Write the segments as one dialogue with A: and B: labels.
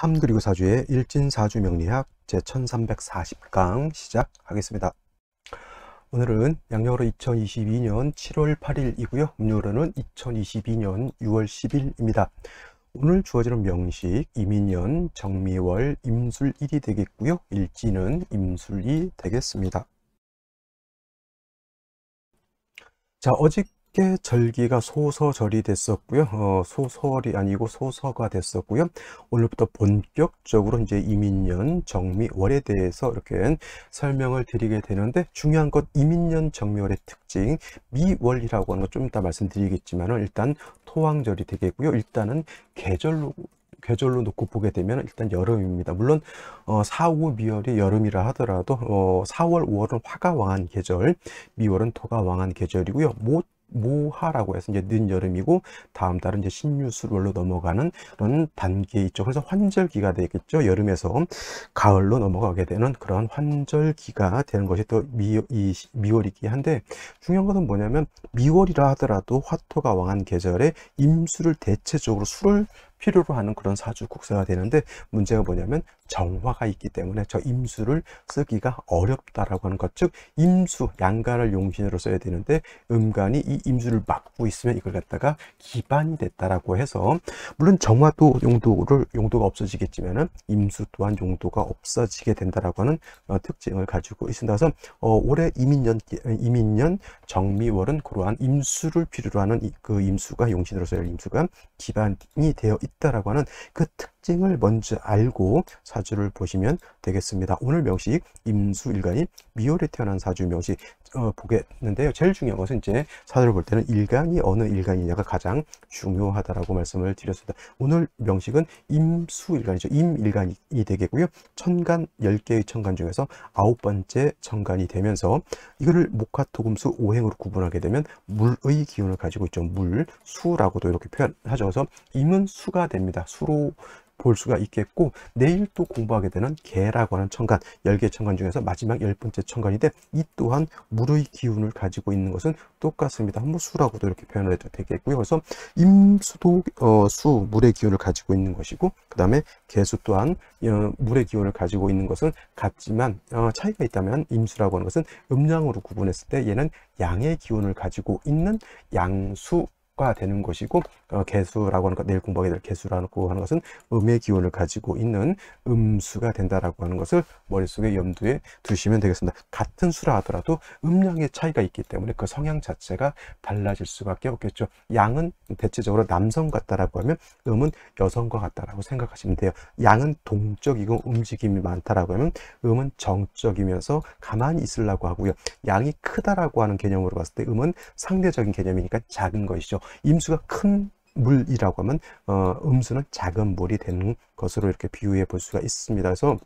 A: 3 그리고 4주의 일진사주 명리학 제1340강 시작하겠습니다. 오늘은 양력으로 2022년 7월 8일이고요. 음력으로는 2022년 6월 10일입니다. 오늘 주어지는 명식 이민년, 정미월, 임술일이 되겠고요. 일지는 임술이 되겠습니다. 자, 어저께 절기가 소서절이 됐었고요. 소설이 아니고 소서가 됐었고요. 오늘부터 본격적으로 이제 이민년, 정미월에 대해서 이렇게 설명을 드리게 되는데, 중요한 것 이민년, 정미월의 특징, 미월이라고 하는 거 좀 이따 말씀드리겠지만은 일단 토왕절이 되겠고요. 일단은 계절로 놓고 보게 되면 일단 여름입니다. 물론 4, 5, 미월이 여름이라 하더라도 4월, 5월은 화가 왕한 계절, 미월은 토가 왕한 계절이고요. 모하라고 해서 이제 늦여름이고, 다음 달은 이제 신유술월로 넘어가는 그런 단계에 있죠. 그래서 환절기가 되겠죠. 여름에서 가을로 넘어가게 되는 그런 환절기가 되는 것이 또 미월이긴 한데, 중요한 것은 뭐냐면 미월이라 하더라도 화토가 왕한 계절에 임수를 대체적으로 술을 필요로 하는 그런 사주 국사가 되는데, 문제가 뭐냐면 정화가 있기 때문에 저 임수를 쓰기가 어렵다라고 하는 것. 즉 임수, 양간을 용신으로 써야 되는데 음간이 이 임수를 막고 있으면 이걸 갖다가 기반이 됐다라고 해서, 물론 정화도 용도가 없어지겠지만은 임수 또한 용도가 없어지게 된다라고 하는 특징을 가지고 있습니다. 그래서 올해 이민년 정미월은 그러한 임수를 필요로 하는 그 임수가, 용신으로 써야 할 임수가 기반이 되어 있다라고 하는 그 특징을 먼저 알고 사주를 보시면 되겠습니다. 오늘 명식 임수일간이 미월에 태어난 사주 명식 보겠는데요. 제일 중요한 것은 이제 사주를 볼 때는 일간이 어느 일간이냐가 가장 중요하다라고 말씀을 드렸습니다. 오늘 명식은 임수일간이죠. 임일간이 되겠고요. 천간 10개의 천간 중에서 9번째 천간이 되면서 이거를 목화토금수 오행으로 구분하게 되면 물의 기운을 가지고 있죠. 물, 수라고도 이렇게 표현하죠. 그래서 임은 수가 됩니다. 수로 볼 수가 있겠고, 내일 또 공부하게 되는 개라고 하는 천간, 10개 천간 중에서 마지막 10번째 천간인데, 이 또한 물의 기운을 가지고 있는 것은 똑같습니다. 뭐 수라고도 이렇게 표현을 해도 되겠고요. 그래서 임수도 수, 물의 기운을 가지고 있는 것이고, 그 다음에 개수 또한 물의 기운을 가지고 있는 것은 같지만 차이가 있다면, 임수라고 하는 것은 음양으로 구분했을 때 얘는 양의 기운을 가지고 있는 양수 가 되는 것이고, 개수라고 하는 것, 내일 공부하게 될 개수라고 하는 것은 음의 기운을 가지고 있는 음수가 된다라고 하는 것을 머릿속에 염두에 두시면 되겠습니다. 같은 수라 하더라도 음양의 차이가 있기 때문에 그 성향 자체가 달라질 수밖에 없겠죠. 양은 대체적으로 남성 같다라고 하면 음은 여성과 같다라고 생각하시면 돼요. 양은 동적이고 움직임이 많다라고 하면 음은 정적이면서 가만히 있으려고 하고요. 양이 크다라고 하는 개념으로 봤을 때 음은 상대적인 개념이니까 작은 것이죠. 임수가 큰 물이라고 하면 음수는 작은 물이 되는 것으로 이렇게 비유해 볼 수가 있습니다. 그래서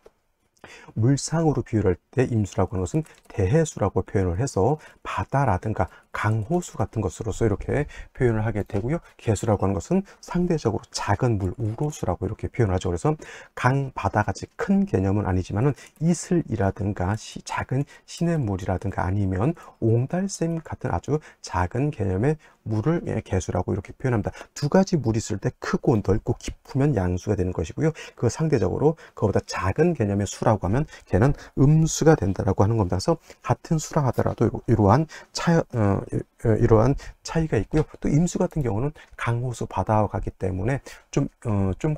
A: 물상으로 비유할 때 임수라고 하는 것은 대해수라고 표현을 해서 바다라든가 강호수 같은 것으로서 이렇게 표현을 하게 되고요. 개수라고 하는 것은 상대적으로 작은 물, 우로수라고 이렇게 표현하죠. 그래서 강, 바다같이 큰 개념은 아니지만은 이슬이라든가 작은 시냇물이라든가 아니면 옹달샘 같은 아주 작은 개념의 물을 개수라고 이렇게 표현합니다. 두 가지 물이 있을 때 크고 넓고 깊으면 양수가 되는 것이고요. 그 상대적으로 그보다 작은 개념의 수라고 하면 걔는 음수가 된다라고 하는 겁니다. 그래서 같은 수라 하더라도 이러한 차이가 있고요. 또 임수 같은 경우는 강호수 바다와 같기 때문에 좀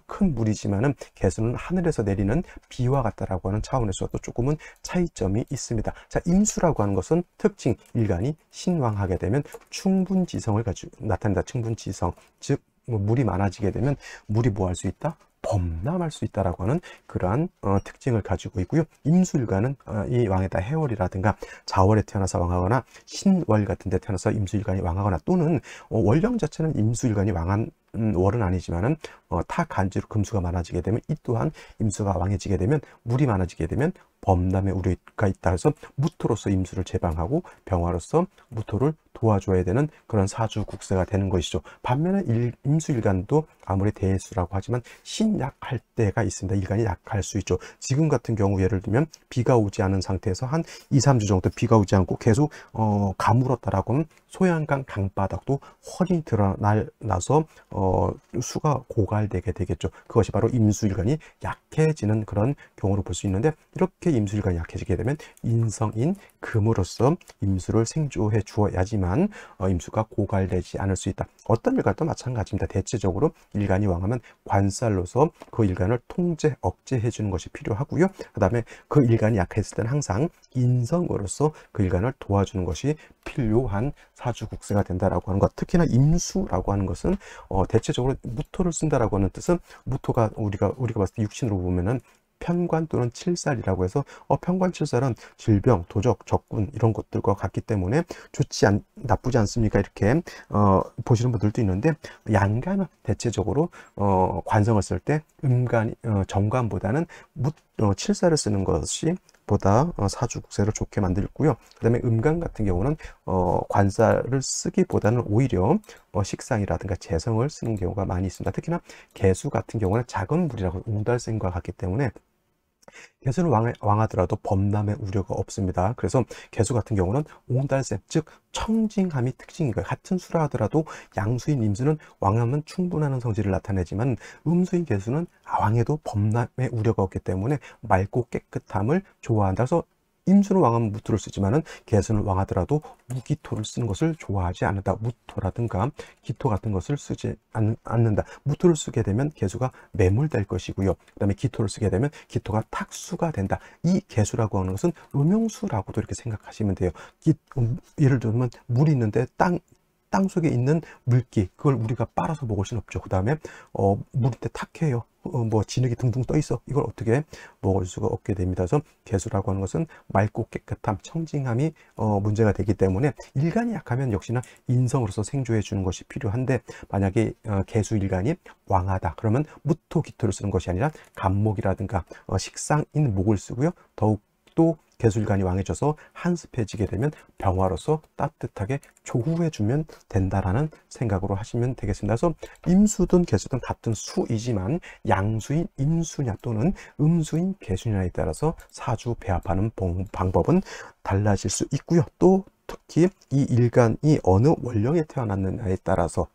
A: 큰 물이지만은 개수는 하늘에서 내리는 비와 같다라고 하는 차원에서 또 조금은 차이점이 있습니다. 자, 임수라고 하는 것은 특징, 일간이 신왕하게 되면 충분지성을 가지고 나타낸다. 충분지성, 즉 물이 많아지게 되면 물이 뭐 할 수 있다? 범람할 수 있다라고 하는 그러한 특징을 가지고 있고요. 임수일간은 이 왕에다 해월이라든가 자월에 태어나서 왕하거나 신월 같은 데 태어나서 임수일간이 왕하거나, 또는 월령 자체는 임수일간이 왕한 월은 아니지만은 타 간지로 금수가 많아지게 되면 이 또한 임수가 왕해지게 되면, 물이 많아지게 되면 범람의 우려가 있다 해서 무토로서 임수를 제방하고 병화로서 무토를 도와줘야 되는 그런 사주국세가 되는 것이죠. 반면에 임수일간도 아무리 대수라고 하지만 신약할 때가 있습니다. 일간이 약할 수 있죠. 지금 같은 경우 예를 들면 비가 오지 않은 상태에서 한 2, 3주 정도 비가 오지 않고 계속 가물었다라고 하면 소양강 강바닥도 훤히 드러나서 수가 고갈되게 되겠죠. 그것이 바로 임수일간이 약해지는 그런 경우로 볼 수 있는데, 이렇게 임수일간이 약해지게 되면 인성인 금으로서 임수를 생조해 주어야지만 임수가 고갈되지 않을 수 있다. 어떤 일간도 마찬가지입니다. 대체적으로 일간이 왕하면 관살로서 그 일간을 통제, 억제해 주는 것이 필요하고요. 그 다음에 그 일간이 약했을 때는 항상 인성으로서 그 일간을 도와주는 것이 필요한 사주국세가 된다라고 하는 것. 특히나 임수라고 하는 것은 대체적으로 무토를 쓴다라고 하는 뜻은, 무토가 우리가 봤을 때 육신으로 보면은 편관 또는 칠살이라고 해서 편관 칠살은 질병, 도적, 적군 이런 것들과 같기 때문에 나쁘지 않습니까? 이렇게 보시는 분들도 있는데, 양간은 대체적으로 관성을 쓸 때 정관보다는 칠살을 쓰는 것이 보다 사주국세를 좋게 만들고요. 그 다음에 음간 같은 경우는 관살을 쓰기보다는 오히려 식상이라든가 재성을 쓰는 경우가 많이 있습니다. 특히나 개수 같은 경우는 작은 물이라고 옹달샘과 같기 때문에 개수는 왕하더라도 범람의 우려가 없습니다. 그래서 개수 같은 경우는 옹달샘, 즉 청징함이 특징인 거예요. 같은 수라 하더라도 양수인 임수는 왕하면 충분한 성질을 나타내지만 음수인 개수는 왕에도 범람의 우려가 없기 때문에 맑고 깨끗함을 좋아한다. 그래서 임수는 왕하면 무토를 쓰지만은 개수는 왕하더라도 무기토를 쓰는 것을 좋아하지 않는다. 무토라든가 기토 같은 것을 쓰지 않는다. 무토를 쓰게 되면 개수가 매몰될 것이고요. 그 다음에 기토를 쓰게 되면 기토가 탁수가 된다. 이 개수라고 하는 것은 음용수라고도 이렇게 생각하시면 돼요. 예를 들면 물이 있는데 땅 속에 있는 물기, 그걸 우리가 빨아서 먹을 수는 없죠. 그 다음에 물인데 탁해요. 뭐 진흙이 둥둥 떠 있어. 이걸 어떻게 먹을 수가 없게 됩니다. 그래서 개수라고 하는 것은 맑고 깨끗함, 청징함이 문제가 되기 때문에 일간이 약하면 역시나 인성으로서 생조해 주는 것이 필요한데, 만약에 개수 일간이 왕하다 그러면 무토, 기토를 쓰는 것이 아니라 간목이라든가 식상인 목을 쓰고요. 더욱또 개수일간이 왕해져서 한습해지게 되면 병화로서 따뜻하게 조후해 주면 된다라는 생각으로 하시면 되겠습니다. 그래서 임수든 개수든 같은 수이지만 양수인 임수냐 또는 음수인 개수냐에 따라서 사주 배합하는 방법은 달라질 수 있고요. 또 특히 이 일간이 어느 원령에 태어났느냐에 따라서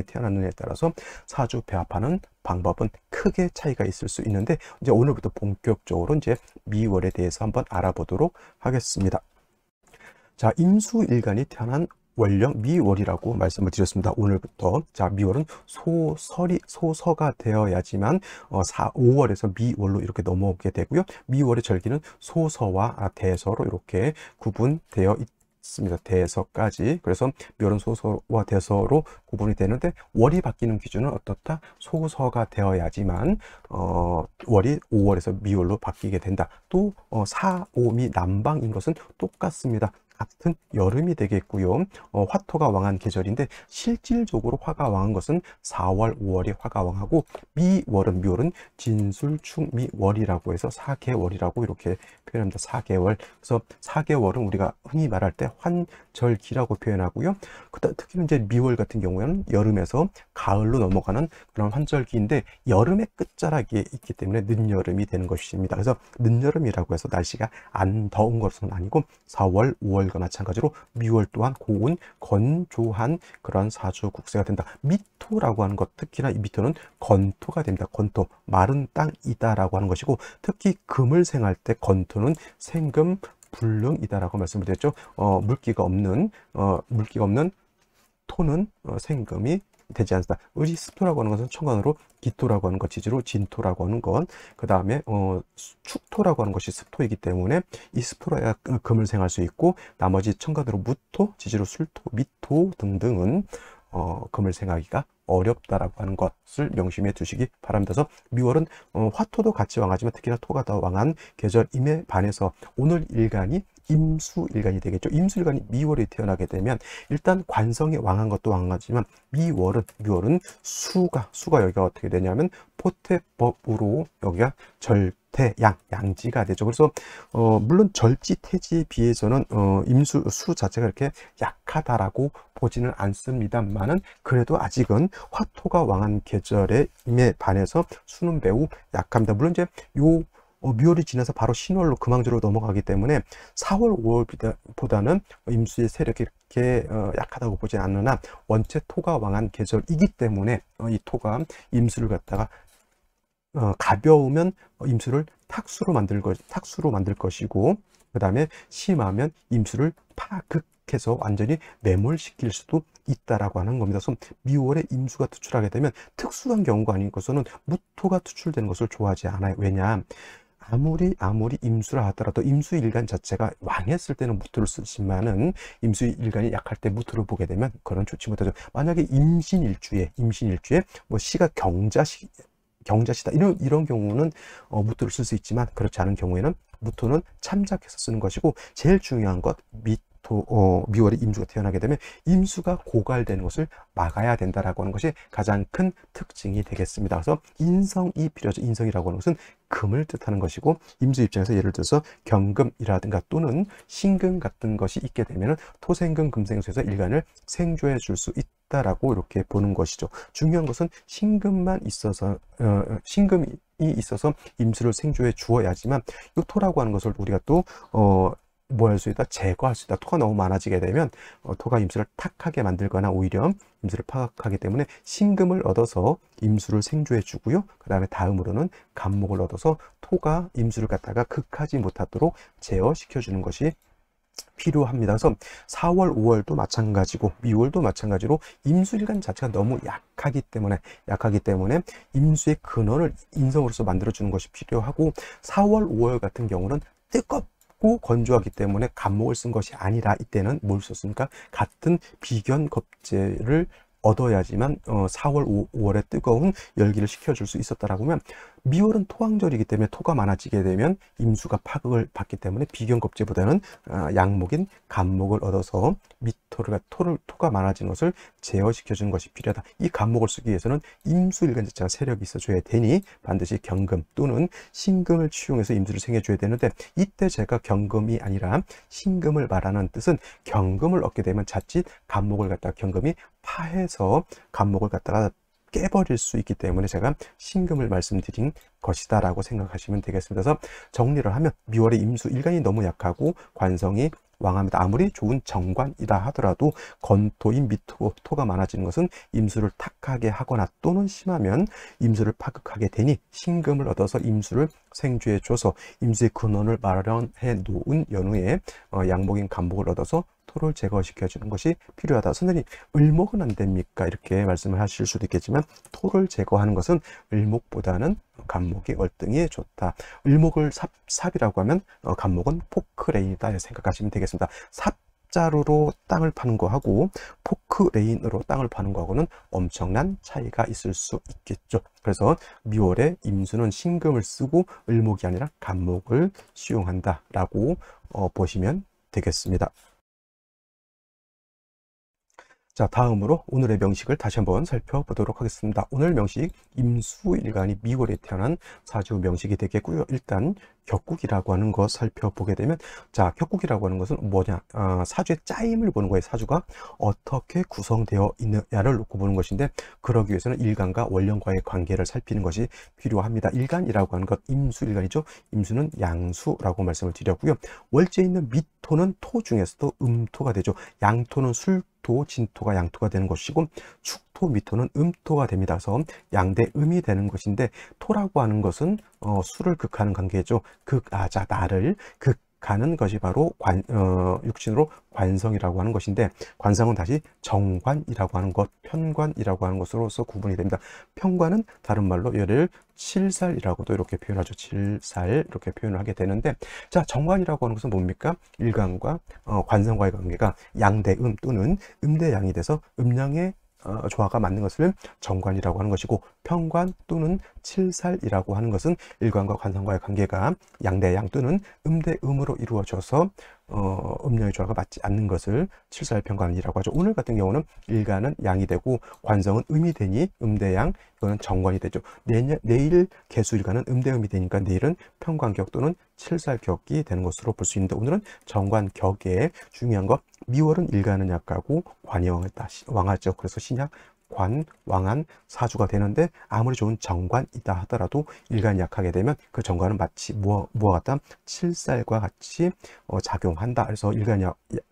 A: 태어났느냐에 따라서 사주 배합하는 방법은 크게 차이가 있을 수 있는데, 이제 오늘부터 본격적으로 이제 미월에 대해서 한번 알아보도록 하겠습니다. 자, 임수일간이 태어난 원령 미월이라고 말씀을 드렸습니다. 오늘부터. 자, 미월은 소서가 되어야지만 5월에서 미월로 이렇게 넘어오게 되고요. 미월의 절기는 소서와 대서로 이렇게 구분되어 있습니다. 대서까지. 그래서 미월은 소서와 대서로 구분이 되는데, 월이 바뀌는 기준은 어떻다? 소서가 되어야지만 월이 5월에서 미월로 바뀌게 된다. 또 사오미 남방인 것은 똑같습니다. 같은 여름이 되겠고요. 화토가 왕한 계절인데 실질적으로 화가 왕한 것은 4월, 5월이 화가 왕하고, 미월은 진술충미월이라고 해서 4개월이라고 이렇게 표현합니다. 4개월. 그래서 4개월은 우리가 흔히 말할 때 환절기라고 표현하고요. 특히 이제 미월 같은 경우에는 여름에서 가을로 넘어가는 그런 환절기인데, 여름의 끝자락에 있기 때문에 늦여름이 되는 것입니다. 그래서 늦여름이라고 해서 날씨가 안 더운 것은 아니고 4월, 5월과 마찬가지로 미월 또한 고운 건조한 그런 사주국세가 된다. 미토라고 하는 것, 특히나 이 미토는 건토가 됩니다. 건토, 마른 땅이다라고 하는 것이고, 특히 금을 생할 때 건토는 생금 불능이다라고 말씀을 드렸죠. 물기가 없는 토는 생금이 되지 않습니다. 의지습토라고 하는 것은 천간으로 기토라고 하는 것, 지지로 진토라고 하는 것, 그 다음에 축토라고 하는 것이 습토이기 때문에 이 습토로야 금을 생할 수 있고, 나머지 천간으로 무토, 지지로 술토, 미토 등등은 금을 생하기가 어렵다라고 하는 것을 명심해 두시기 바랍니다. 그래서 미월은 화토도 같이 왕하지만 특히나 토가 더 왕한 계절임에 반해서 오늘 일간이 임수일간이 되겠죠. 임수일간이 미월에 태어나게 되면 일단 관성이 왕한 것도 왕하지만 미월은 수가 여기가 어떻게 되냐면 포태법으로 여기가 양지가 되죠. 그래서 물론 절지 태지에 비해서는 수 자체가 이렇게 약하다라고 보지는 않습니다만은 그래도 아직은 화토가 왕한 계절에 반해서 수는 매우 약합니다. 물론 이제 미월이 지나서 바로 신월로 금왕절로 넘어가기 때문에 4월, 5월보다는 임수의 세력이 이렇게 약하다고 보지 않으나 원체 토가 왕한 계절이기 때문에 이 토가 임수를 갖다가 가벼우면 임수를 탁수로 만들 것이고, 그 다음에 심하면 임수를 파극해서 완전히 매몰시킬 수도 있다라고 하는 겁니다. 그래서 미월에 임수가 투출하게 되면 특수한 경우가 아니고서는 무토가 투출되는 것을 좋아하지 않아요. 왜냐? 아무리 임수라 하더라도 임수일간 자체가 왕했을 때는 무토를 쓰지만은 임수일간이 약할 때 무토를 보게 되면 그런 좋지 못하죠. 만약에 임신일주에 뭐 시가 경자시다 이런 경우는 무토를 쓸 수 있지만 그렇지 않은 경우에는 무토는 참작해서 쓰는 것이고, 제일 중요한 것 미월에 임수가 태어나게 되면 임수가 고갈되는 것을 막아야 된다라고 하는 것이 가장 큰 특징이 되겠습니다. 그래서 인성이 필요하죠. 인성이라고 하는 것은 금을 뜻하는 것이고, 임수 입장에서 예를 들어서 경금이라든가 또는 신금 같은 것이 있게 되면 토생금 금생수에서 일간을 생조해 줄 수 있다라고 이렇게 보는 것이죠. 중요한 것은 신금만 있어서 신금이 있어서 임수를 생조해 주어야지만 이 토라고 하는 것을 우리가 또 뭐 할 수 있다? 제거할 수 있다. 토가 너무 많아지게 되면 토가 임수를 탁하게 만들거나 오히려 임수를 파악하기 때문에 신금을 얻어서 임수를 생조해 주고요. 그 다음에 다음으로는 간목을 얻어서 토가 임수를 갖다가 극하지 못하도록 제어시켜 주는 것이 필요합니다. 그래서 4월, 5월도 마찬가지고 미월도 마찬가지로 임수일간 자체가 너무 약하기 때문에 임수의 근원을 인성으로서 만들어 주는 것이 필요하고, 4월, 5월 같은 경우는 뜨겁고 건조하기 때문에 간목을 쓴 것이 아니라 이때는 뭘 썼습니까? 같은 비견겁제를 얻어야지만 4월, 5월에 뜨거운 열기를 식혀줄 수 있었다라고 하면, 미월은 토왕절이기 때문에 토가 많아지게 되면 임수가 파극을 받기 때문에 비견겁제보다는 양목인 간목을 얻어서 토가 많아지는 것을 제어시켜주는 것이 필요하다. 이 간목을 쓰기 위해서는 임수일간 자체가 세력이 있어줘야 되니 반드시 경금 또는 신금을 취용해서 임수를 생겨줘야 되는데, 이때 제가 경금이 아니라 신금을 말하는 뜻은 경금을 얻게 되면 자칫 간목을 갖다가 경금이 파해서 간목을 갖다가 깨버릴 수 있기 때문에 제가 신금을 말씀드린 것이다 라고 생각하시면 되겠습니다. 그래서 정리를 하면 미월의 임수 일간이 너무 약하고 관성이 왕합니다. 아무리 좋은 정관이라 하더라도 건토인 미토가 많아지는 것은 임수를 탁하게 하거나 또는 심하면 임수를 파극하게 되니 신금을 얻어서 임수를 생주해 줘서 임수의 근원을 마련해 놓은 연후에 양목인 간목을 얻어서 토를 제거시켜 주는 것이 필요하다. 선생님, 을목은 안 됩니까? 이렇게 말씀을 하실 수도 있겠지만 토를 제거하는 것은 을목보다는 간목이 월등히 좋다. 을목을 삽이라고 하면 간목은 포크레인이다 생각하시면 되겠습니다. 삽자루로 땅을 파는 거하고 포크레인으로 땅을 파는 거하고는 엄청난 차이가 있을 수 있겠죠. 그래서 미월에 임수는 신금을 쓰고 을목이 아니라 간목을 시용한다라고 보시면 되겠습니다. 자, 다음으로 오늘의 명식을 다시 한번 살펴보도록 하겠습니다. 오늘 명식, 임수일간이 미월에 태어난 사주 명식이 되겠고요. 일단 격국이라고 하는 거 살펴보게 되면, 자, 격국이라고 하는 것은 뭐냐? 사주의 짜임을 보는 거예요. 사주가 어떻게 구성되어 있느냐를 놓고 보는 것인데, 그러기 위해서는 일간과 원령과의 관계를 살피는 것이 필요합니다. 일간이라고 하는 것, 임수일간이죠. 임수는 양수라고 말씀을 드렸고요. 월지에 있는 미토는 토 중에서도 음토가 되죠. 양토는 술토, 진토가 양토가 되는 것이고, 축토, 미토는 음토가 됩니다. 그래서 양대 음이 되는 것인데, 토라고 하는 것은 수를 극하는 관계죠. 자, 나를 극하는 것이 바로 육신으로 관성이라고 하는 것인데, 관성은 다시 정관이라고 하는 것, 편관이라고 하는 것으로서 구분이 됩니다. 편관은 다른 말로 얘를 칠살이라고도 이렇게 표현하죠. 칠살 이렇게 표현을 하게 되는데, 자, 정관이라고 하는 것은 뭡니까? 일간과 관성과의 관계가 양대음 또는 음대양이 돼서 음양의 조화가 맞는 것을 정관이라고 하는 것이고, 편관 또는 칠살이라고 하는 것은 일관과 관상과의 관계가 양대양 또는 음대음으로 이루어져서 음력의 조화가 맞지 않는 것을 칠살편관이라고 하죠. 오늘 같은 경우는 일간은 양이 되고 관성은 음이 되니 음대양, 이거는 정관이 되죠. 내일 개수일간은 음대음이 되니까 내일은 편관격 또는 칠살격이 되는 것으로 볼 수 있는데, 오늘은 정관격에 중요한 것, 미월은 일간은 약하고 관이 왕하죠. 그래서 신약, 관, 왕한, 사주가 되는데, 아무리 좋은 정관이다 하더라도 일간이 약하게 되면 그 정관은 마치 무와 같다? 칠살과 같이 작용한다. 그래서 일간이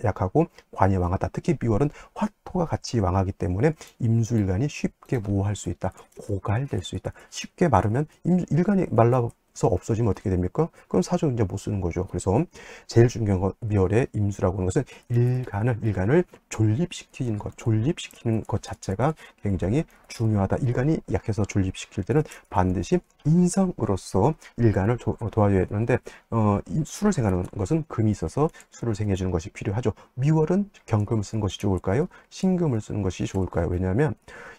A: 약하고 관이 왕하다. 특히 미월은 화토가 같이 왕하기 때문에 임수일간이 쉽게 모호할 수 있다. 고갈될 수 있다. 쉽게 마르면 일간이 말라서 없어지면 어떻게 됩니까? 그럼 사주 이제 못 쓰는 거죠. 그래서 제일 중요한 건 미월의 임수라고 하는 것은 일간을 존립시키는 것 자체가 굉장히 중요하다. 일간이 약해서 존립시킬 때는 반드시 인성으로서 일간을 도와줘야 되는데, 수를 생하는 것은 금이 있어서 수를 생해주는 것이 필요하죠. 미월은 경금을 쓰는 것이 좋을까요? 신금을 쓰는 것이 좋을까요? 왜냐하면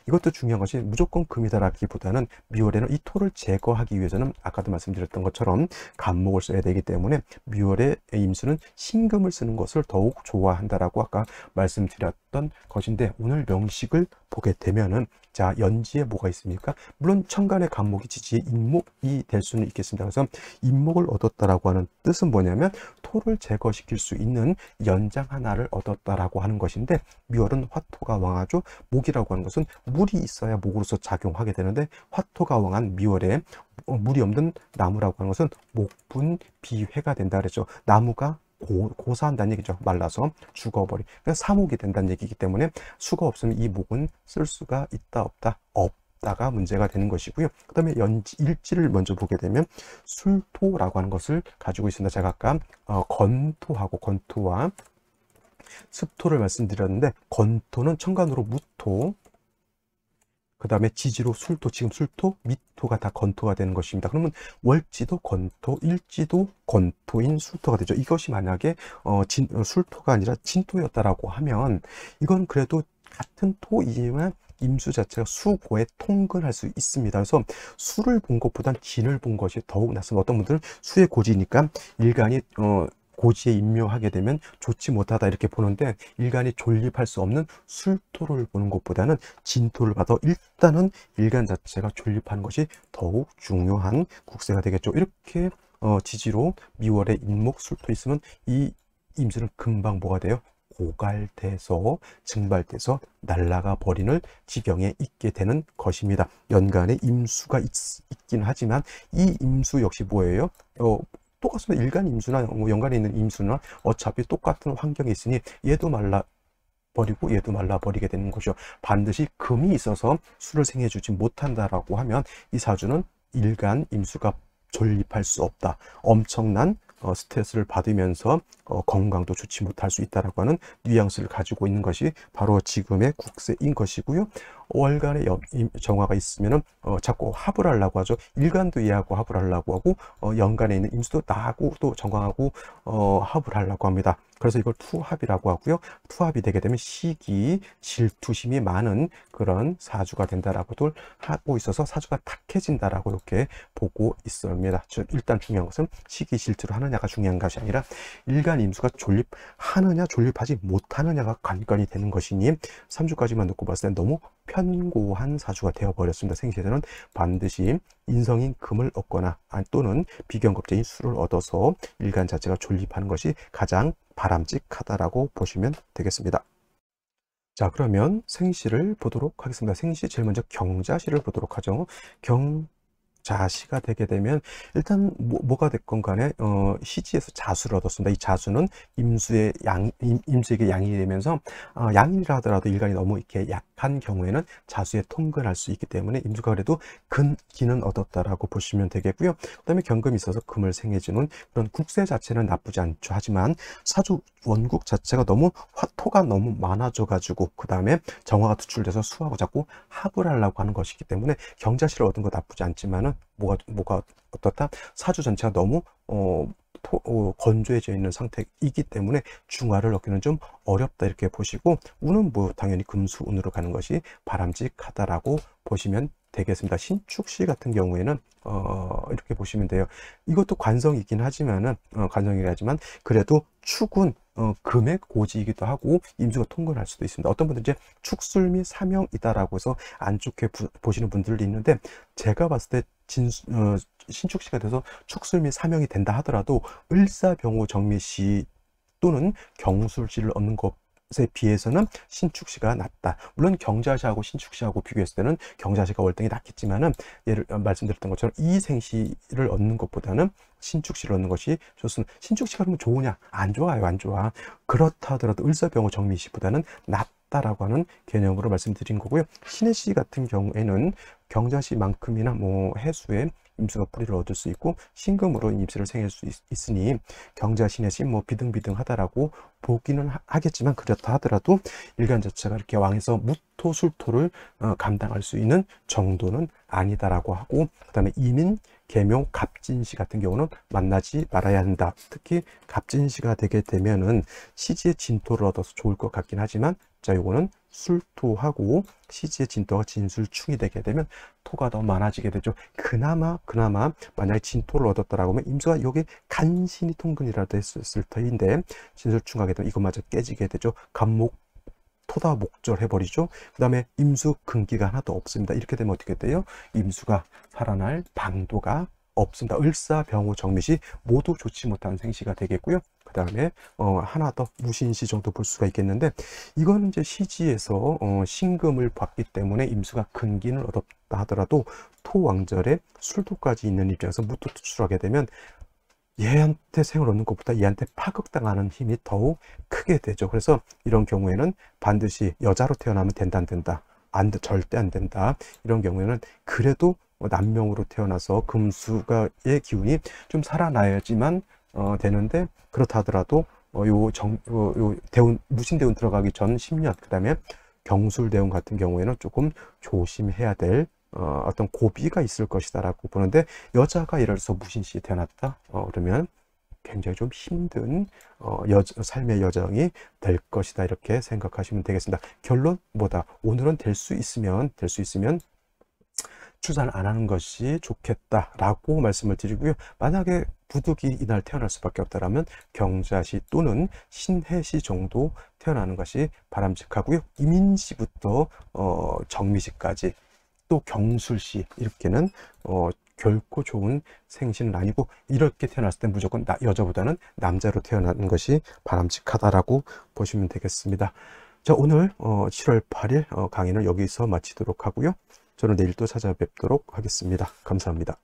A: 이것도 중요한 것이 무조건 금이다라기보다는 미월에는 이 토를 제거하기 위해서는 아까도 말씀드렸던 것처럼 간목을 써야 되기 때문에 미월의 임수는 신금을 쓰는 것을 더욱 좋아한다라고 아까 말씀드렸던 것인데, 오늘 명식을 보게 되면은, 자, 연지에 뭐가 있습니까? 물론 천간의 간목이 지지의 인목이 될 수는 있겠습니다. 그래서 인목을 얻었다라고 하는 뜻은 뭐냐면 토를 제거시킬 수 있는 연장 하나를 얻었다라고 하는 것인데, 미월은 화토가 왕하죠. 목이라고 하는 것은 물이 있어야 목으로서 작용하게 되는데, 화토가 왕한 미월에 물이 없는 나무라고 하는 것은 목분비회가 된다 그랬죠. 나무가 고사한다는 얘기죠. 말라서 죽어버리. 그래서 사목이 된다는 얘기이기 때문에 수가 없으면 이 목은 쓸 수가 있다 없다? 없다가 문제가 되는 것이고요. 그 다음에 일지를 먼저 보게 되면 술토라고 하는 것을 가지고 있습니다. 제가 아까 건토와 습토를 말씀드렸는데, 건토는 천간으로 무토, 그 다음에 지지로 술토, 지금 술토, 미토가 다 건토가 되는 것입니다. 그러면 월지도 건토, 일지도 건토인 술토가 되죠. 이것이 만약에 술토가 아니라 진토였다라고 하면, 이건 그래도 같은 토이지만 임수 자체가 수고에 통근할 수 있습니다. 그래서 수를 본 것보단 진을 본 것이 더욱 낫습니다. 어떤 분들은 수의 고지니까 일간이 고지에 임묘하게 되면 좋지 못하다 이렇게 보는데, 일간이 존립할 수 없는 술토를 보는 것보다는 진토를 봐도 일단은 일간 자체가 존립하는 것이 더욱 중요한 국세가 되겠죠. 이렇게 지지로 미월에 인목 술토 있으면 이 임수는 금방 뭐가 돼요? 고갈돼서 증발돼서 날아가 버리는 지경에 있게 되는 것입니다. 연간에 임수가 있긴 하지만 이 임수 역시 뭐예요? 똑같습니다. 일간 임수나 연간에 있는 임수나 어차피 똑같은 환경에 있으니 얘도 말라버리고 얘도 말라버리게 되는 것이죠. 반드시 금이 있어서 수를 생해주지 못한다라고 하면 이 사주는 일간 임수가 존립할 수 없다. 엄청난 스트레스를 받으면서 건강도 좋지 못할 수 있다라고 하는 뉘앙스를 가지고 있는 것이 바로 지금의 국세인 것이고요. 월간에 정화가 있으면은 자꾸 합을 하려고 하죠. 일간도 얘하고 합을 하려고 하고 연간에 있는 임수도 나하고 또 정관하고 합을 하려고 합니다. 그래서 이걸 투합이라고 하고요. 투합이 되게 되면 시기, 질투심이 많은 그런 사주가 된다라고도 하고 있어서 사주가 탁해진다라고 이렇게 보고 있습니다. 일단 중요한 것은 시기, 질투를 하느냐가 중요한 것이 아니라 일간 임수가 존립하느냐 존립하지 못하느냐가 관건이 되는 것이니 3주까지만 놓고 봤을 때 너무 편고한 사주가 되어버렸습니다. 생시에서는 반드시 인성인 금을 얻거나 또는 비견겁제인 수를 얻어서 일간 자체가 존립하는 것이 가장 바람직하다라고 보시면 되겠습니다. 자, 그러면 생시를 보도록 하겠습니다. 생시 제일 먼저 경자시를 보도록 하죠. 자시가 되게 되면 일단 뭐가 됐건 간에 시지에서 자수를 얻었습니다. 이 자수는 임수의 임수에게 양이 되면서 양이라 하더라도 일간이 너무 이렇게 약한 경우에는 자수에 통근할 수 있기 때문에 임수가 그래도 기는 얻었다라고 보시면 되겠고요. 그 다음에 경금이 있어서 금을 생해주는 그런 국세 자체는 나쁘지 않죠. 하지만 사주 원국 자체가 너무 화토가 너무 많아져 가지고 그 다음에 정화가 투출돼서 수하고 자꾸 합을 하려고 하는 것이기 때문에 경자시를 얻은 거 나쁘지 않지만은 뭐가 어떻다? 사주 전체가 너무 건조해져 있는 상태이기 때문에 중화를 얻기는 좀 어렵다 이렇게 보시고, 운은 뭐 당연히 금수운으로 가는 것이 바람직하다라고 보시면 되겠습니다. 신축시 같은 경우에는 이렇게 보시면 돼요. 이것도 관성이긴 하지만은 관성이긴 하지만 그래도 축은 금의 고지이기도 하고 임수가 통근할 수도 있습니다. 어떤 분들은 이제 축술미 사명이다라고 해서 안 좋게 보시는 분들도 있는데, 제가 봤을 때 신축시가 돼서 축술미 사명이 된다 하더라도 을사병호 정미시 또는 경술시를 얻는 것에 비해서는 신축시가 낫다. 물론 경자시하고 신축시하고 비교했을 때는 경자시가 월등히 낫겠지만은, 예를 말씀드렸던 것처럼 이생시를 얻는 것보다는 신축시를 얻는 것이 좋습니다. 신축시가 그러면 좋으냐? 안 좋아요, 안 좋아. 그렇다 하더라도 을사병호 정미시보다는 낫다라고 하는 개념으로 말씀드린 거고요. 신해시 같은 경우에는 경자시만큼이나 뭐 해수에 임수가 뿌리를 얻을 수 있고 신금으로 임수를 생길 수 있으니 경자 신해시 뭐 비등비등하다라고 보기는 하겠지만, 그렇다 하더라도 일간 자체가 이렇게 왕에서 무토 술토를 감당할 수 있는 정도는 아니다라고 하고, 그 다음에 이민 계묘 갑진시 같은 경우는 만나지 말아야 한다. 특히 갑진시가 되게 되면은 시지의 진토를 얻어서 좋을 것 같긴 하지만, 자, 요거는 술토하고 시지의 진토가 진술충이 되게 되면 토가 더 많아지게 되죠. 그나마 만약에 진토를 얻었다라고 하면 임수가 여기 간신히 통근이라도 했을 터인데, 진술충하게 되면 이것마저 깨지게 되죠. 갑목 토다 목절 해버리죠. 그 다음에 임수 근기가 하나도 없습니다. 이렇게 되면 어떻게 돼요? 임수가 살아날 방도가 없습니다. 을사병호 정미시 모두 좋지 못한 생시가 되겠고요. 그 다음에 하나 더 무신시 정도 볼 수가 있겠는데, 이거는 이제 시지에서 신금을 봤기 때문에 임수가 근기는 얻었다 하더라도 토왕절에 술토까지 있는 입장에서 무토 투출하게 되면 얘한테 생을 얻는 것보다 얘한테 파극당하는 힘이 더욱 크게 되죠. 그래서 이런 경우에는 반드시 여자로 태어나면 된다, 안 된다, 절대 안 된다. 이런 경우에는 그래도 남명으로 태어나서 금수가의 기운이 좀 살아나야지만 되는데, 그렇다 하더라도 대운, 무신대운 들어가기 전 10년, 그 다음에 경술대운 같은 경우에는 조금 조심해야 될 어떤 고비가 있을 것이다라고 보는데, 여자가 예를 들어서 무신시에 태어났다 그러면 굉장히 좀 힘든 삶의 여정이 될 것이다, 이렇게 생각하시면 되겠습니다. 결론 뭐다? 오늘은 될 수 있으면 출산을 안 하는 것이 좋겠다라고 말씀을 드리고요. 만약에 부득이 이날 태어날 수밖에 없다라면 경자시 또는 신해시 정도 태어나는 것이 바람직하고요. 이민시부터 정미시까지 또 경술시, 이렇게는 결코 좋은 생신은 아니고, 이렇게 태어났을 때 무조건 여자보다는 남자로 태어나는 것이 바람직하다라고 보시면 되겠습니다. 자, 오늘 7월 8일 강의는 여기서 마치도록 하고요. 저는 내일 또 찾아뵙도록 하겠습니다. 감사합니다.